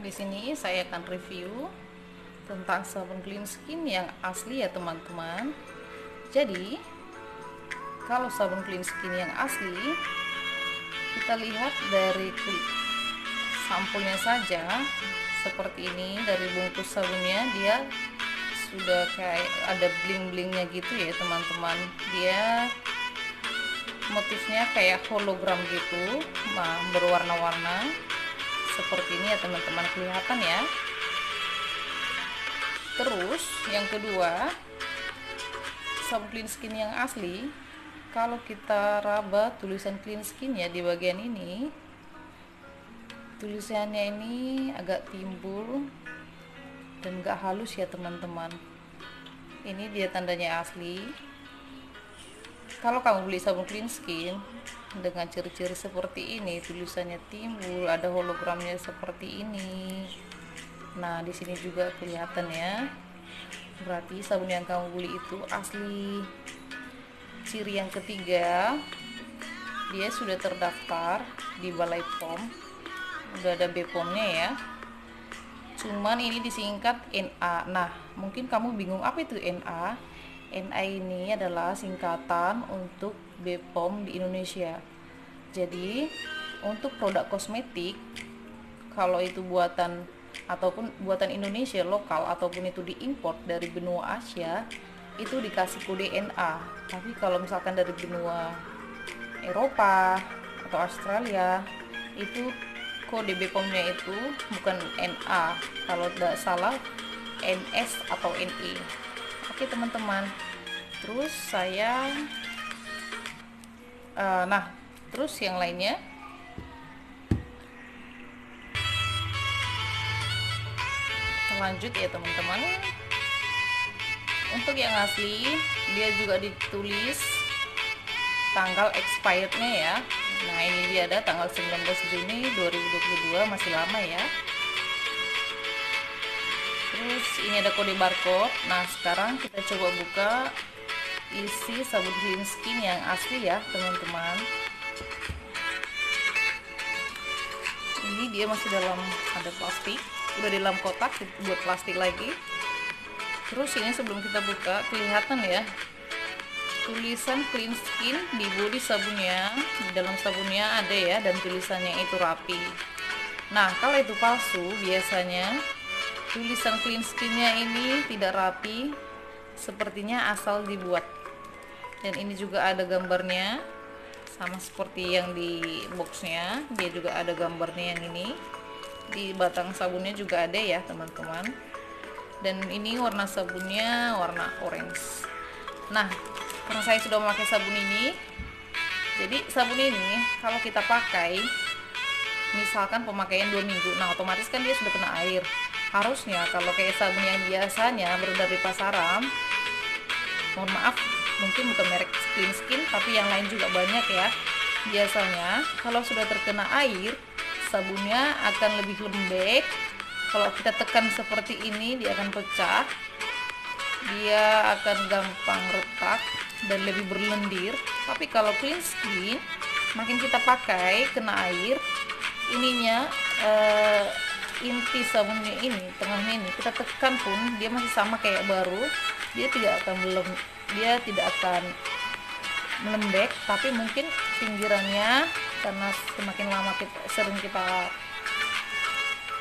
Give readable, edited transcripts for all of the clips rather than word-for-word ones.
di sini saya akan review tentang sabun clean skin yang asli ya teman-teman. Jadi, kalau sabun clean skin yang asli, kita lihat dari sampulnya saja seperti ini. Dari bungkus sabunnya dia sudah kayak ada bling-blingnya gitu ya teman-teman. Dia motifnya kayak hologram gitu, berwarna-warna seperti ini ya teman-teman, kelihatan ya. Terus yang kedua, sabun clean skin yang asli, kalau kita raba tulisan clean skin ya di bagian ini, tulisannya ini agak timbul dan gak halus ya teman-teman. Ini dia tandanya asli. Kalau kamu beli sabun clean skin dengan ciri-ciri seperti ini, tulisannya timbul, ada hologramnya seperti ini. Nah, di sini juga kelihatan ya. Berarti sabun yang kamu beli itu asli. Ciri yang ketiga, dia sudah terdaftar di Balai POM. Udah ada BPOM-nya ya. Cuman ini disingkat NA. Nah, mungkin kamu bingung apa itu NA? NA ini adalah singkatan untuk BPOM di Indonesia. Jadi, untuk produk kosmetik, kalau itu buatan ataupun buatan Indonesia lokal ataupun itu diimpor dari benua Asia, itu dikasih kode NA. Tapi kalau misalkan dari benua Eropa atau Australia, itu kode BPOM-nya itu bukan NA, kalau tidak salah NS atau NE. Oke teman-teman, terus saya terus yang lainnya, lanjut ya teman-teman. Untuk yang asli, dia juga ditulis tanggal expirednya ya. Nah, ini dia ada tanggal 19 Juni 2022, masih lama ya. Terus ini ada kode barcode. Nah, sekarang kita coba buka isi sabun clean skin yang asli ya teman-teman. Ini dia masih dalam ada plastik, udah di dalam kotak buat plastik lagi. Terus ini sebelum kita buka, kelihatan ya tulisan clean skin di bodi sabunnya, di dalam sabunnya ada ya, dan tulisannya itu rapi. Nah, kalau itu palsu, biasanya tulisan clean skinnya ini tidak rapi, sepertinya asal dibuat. Dan ini juga ada gambarnya, sama seperti yang di boxnya, dia juga ada gambarnya yang ini. Di batang sabunnya juga ada ya teman-teman. Dan ini warna sabunnya warna orange. Nah, karena saya sudah memakai sabun ini, jadi sabun ini kalau kita pakai, misalkan pemakaian 2 minggu, nah otomatis kan dia sudah kena air. Harusnya kalau kayak sabun yang biasanya beredar di pasaran, mohon maaf, mungkin bukan merek clean skin, tapi yang lain juga banyak ya, biasanya kalau sudah terkena air, sabunnya akan lebih lembek. Kalau kita tekan seperti ini, dia akan pecah, dia akan gampang retak dan lebih berlendir. Tapi kalau clean skin, makin kita pakai kena air, ininya inti sabunnya ini, tengahnya ini, kita tekan pun dia masih sama kayak baru. Dia tidak akan melembek, tapi mungkin pinggirannya karena semakin lama sering kita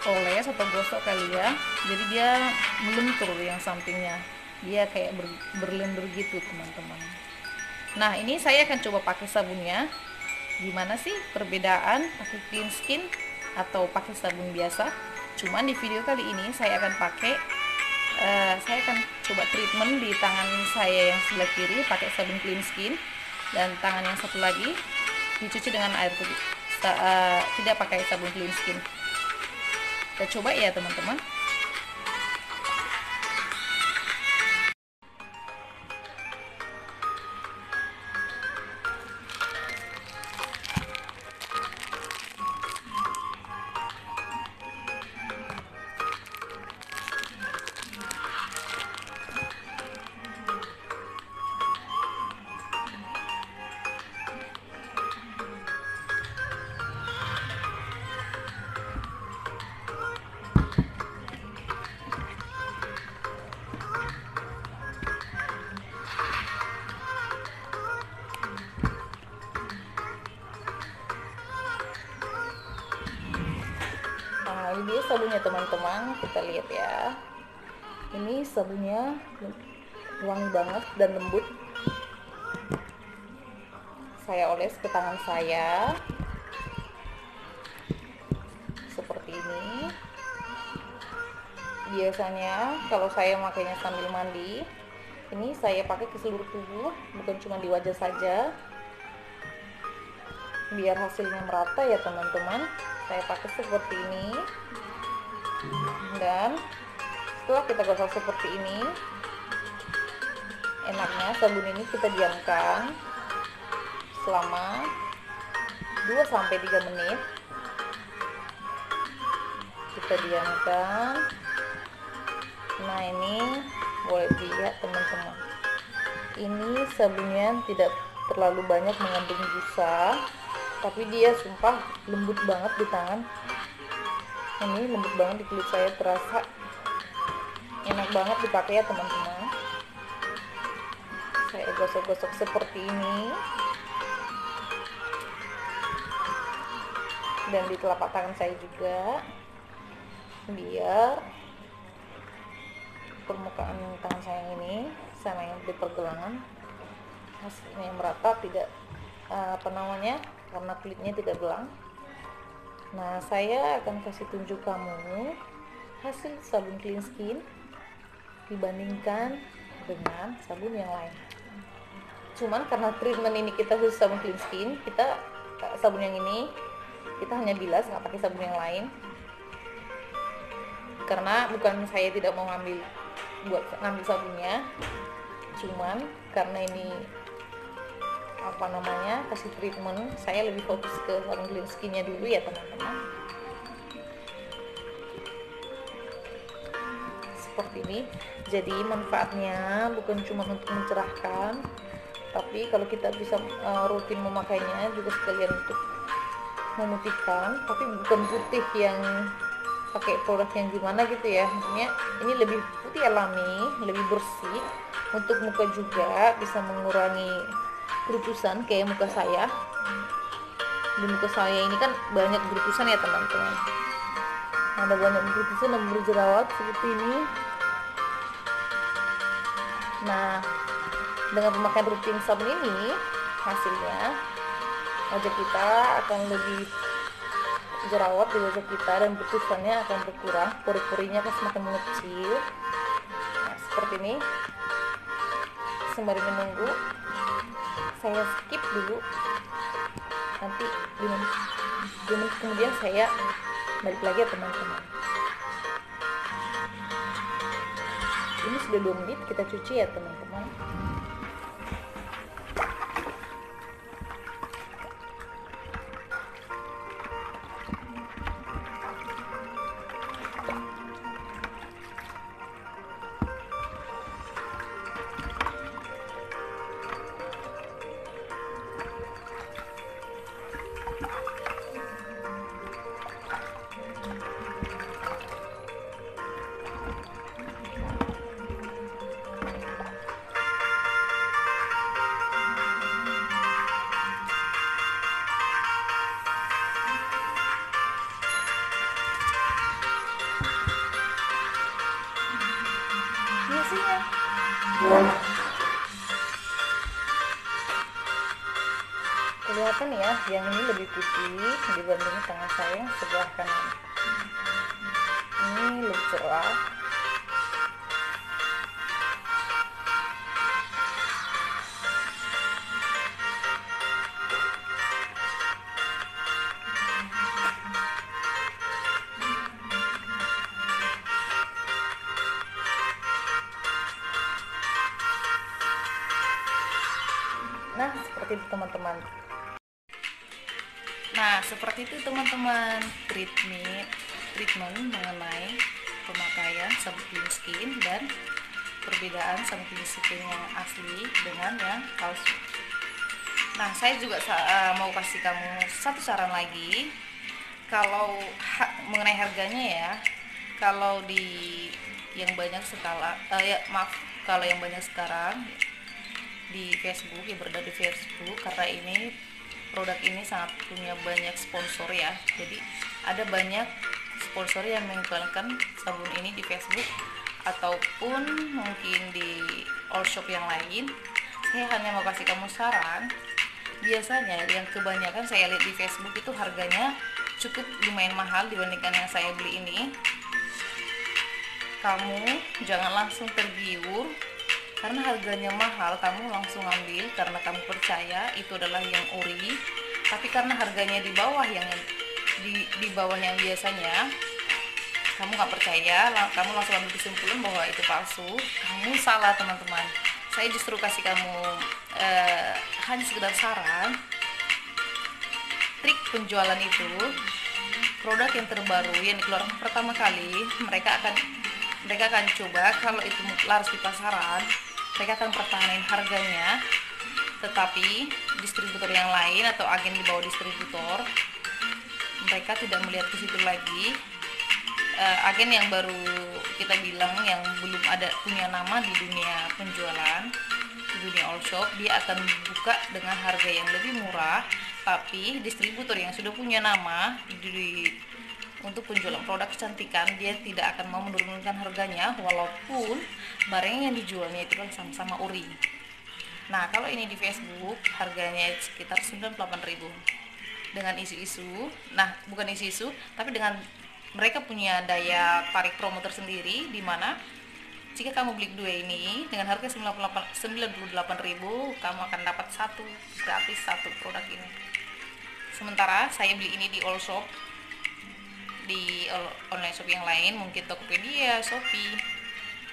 oles atau gosok kali ya, jadi dia melentur yang sampingnya, dia kayak berlendur gitu teman-teman. Nah, ini saya akan coba pakai sabunnya, gimana sih perbedaan pakai clean skin atau pakai sabun biasa. Cuman di video kali ini saya akan coba treatment di tangan saya yang sebelah kiri pakai sabun clean skin, dan tangan yang satu lagi dicuci dengan air putih, tidak pakai sabun clean skin. Kita coba ya teman-teman. sabunnya teman-teman, kita lihat ya. Ini sabunnya wangi banget dan lembut. Saya oles ke tangan saya seperti ini. Biasanya kalau saya makainya sambil mandi, ini saya pakai ke seluruh tubuh, bukan cuma di wajah saja, biar hasilnya merata ya teman-teman. Saya pakai seperti ini, dan setelah kita gosok seperti ini, enaknya sabun ini kita diamkan selama 2-3 menit. Kita diamkan. Nah, ini boleh dilihat teman-teman, ini sabunnya tidak terlalu banyak mengandung busa, tapi dia sumpah lembut banget di tangan. Ini lembut banget di kulit saya, terasa enak banget dipakai ya teman-teman. Saya gosok-gosok seperti ini, dan di telapak tangan saya juga, biar permukaan tangan saya ini sama yang di pergelangan hasilnya merata, tidak karena kulitnya tidak belang. Nah, saya akan kasih tunjuk kamu hasil sabun clean skin dibandingkan dengan sabun yang lain. Cuman karena treatment ini kita khusus sabun clean skin, kita sabun yang ini kita hanya bilas, nggak pakai sabun yang lain. Karena bukan saya tidak mau ngambil sabunnya, cuman karena ini kasih treatment, saya lebih fokus ke sabun clean skinnya dulu ya teman-teman. Seperti ini. Jadi manfaatnya bukan cuma untuk mencerahkan, tapi kalau kita bisa rutin memakainya juga sekalian untuk memutihkan, tapi bukan putih yang pakai produk yang gimana gitu ya. Maksudnya ini lebih putih alami, lebih bersih. Untuk muka juga bisa mengurangi kerutusan kayak muka saya. Di muka saya ini kan banyak kerutusan ya teman-teman. Ada banyak kerutusan dan berjerawat seperti ini. Nah, dengan pemakaian rutin sabun ini, hasilnya wajah kita akan lebih jerawat di wajah kita, dan kerutusannya akan berkurang, pori-porinya akan semakin mengecil. Nah, seperti ini. Sembari menunggu, saya skip dulu, nanti 2 menit kemudian saya balik lagi ya teman-teman. Ini sudah 2 menit, kita cuci ya teman-teman. Biasanya kelihatan ya, yang ini lebih putih dibanding tangan saya yang sebelah kanan. Ini lebih cerah. Nah, seperti itu teman-teman. Treatment mengenai pemakaian sabun clean skin dan perbedaan sabun clean skin yang asli dengan yang palsu. Nah, saya juga mau kasih kamu satu saran lagi. Kalau mengenai harganya ya, kalau kalau yang banyak sekarang di Facebook, ya beredar di Facebook, karena ini produk ini sangat punya banyak sponsor ya, jadi ada banyak sponsor yang mengiklankan sabun ini di Facebook ataupun mungkin di all shop yang lain, saya hanya mau kasih kamu saran. Biasanya yang kebanyakan saya lihat di Facebook itu harganya cukup lumayan mahal dibandingkan yang saya beli ini. Kamu jangan langsung tergiur karena harganya mahal, kamu langsung ambil karena kamu percaya itu adalah yang ori. Tapi karena harganya di bawah yang biasanya, kamu nggak percaya, kamu langsung ambil kesimpulan bahwa itu palsu. Kamu salah, teman-teman. Saya justru kasih kamu hanya sekedar saran. Trik penjualan itu, produk yang terbaru yang dikeluarkan pertama kali, mereka akan coba kalau itu laris di pasaran, mereka akan pertahanin harganya. Tetapi distributor yang lain atau agen di bawah distributor, mereka tidak melihat ke situ lagi. Agen yang baru kita bilang yang belum ada punya nama di dunia penjualan, di dunia all shop, dia akan buka dengan harga yang lebih murah. Tapi distributor yang sudah punya nama untuk penjualan produk kecantikan, dia tidak akan mau menurunkan harganya walaupun barang yang dijualnya itu kan sama-sama ori. Nah, kalau ini di Facebook harganya sekitar 98.000 dengan isu-isu. Nah, bukan isu-isu, tapi dengan mereka punya daya tarik promo tersendiri, di mana jika kamu beli dua ini dengan harga 98.000, kamu akan dapat gratis satu produk ini. Sementara saya beli ini di all shop, di online shop yang lain, mungkin Tokopedia, Shopee,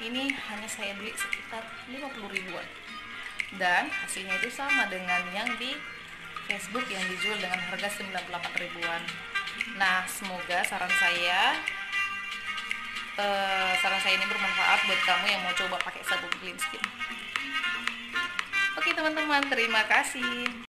ini hanya saya beli sekitar 50 ribuan, dan hasilnya itu sama dengan yang di Facebook yang dijual dengan harga 98 ribuan. Nah, semoga saran saya ini bermanfaat buat kamu yang mau coba pakai sabun clean skin. Oke teman-teman, terima kasih.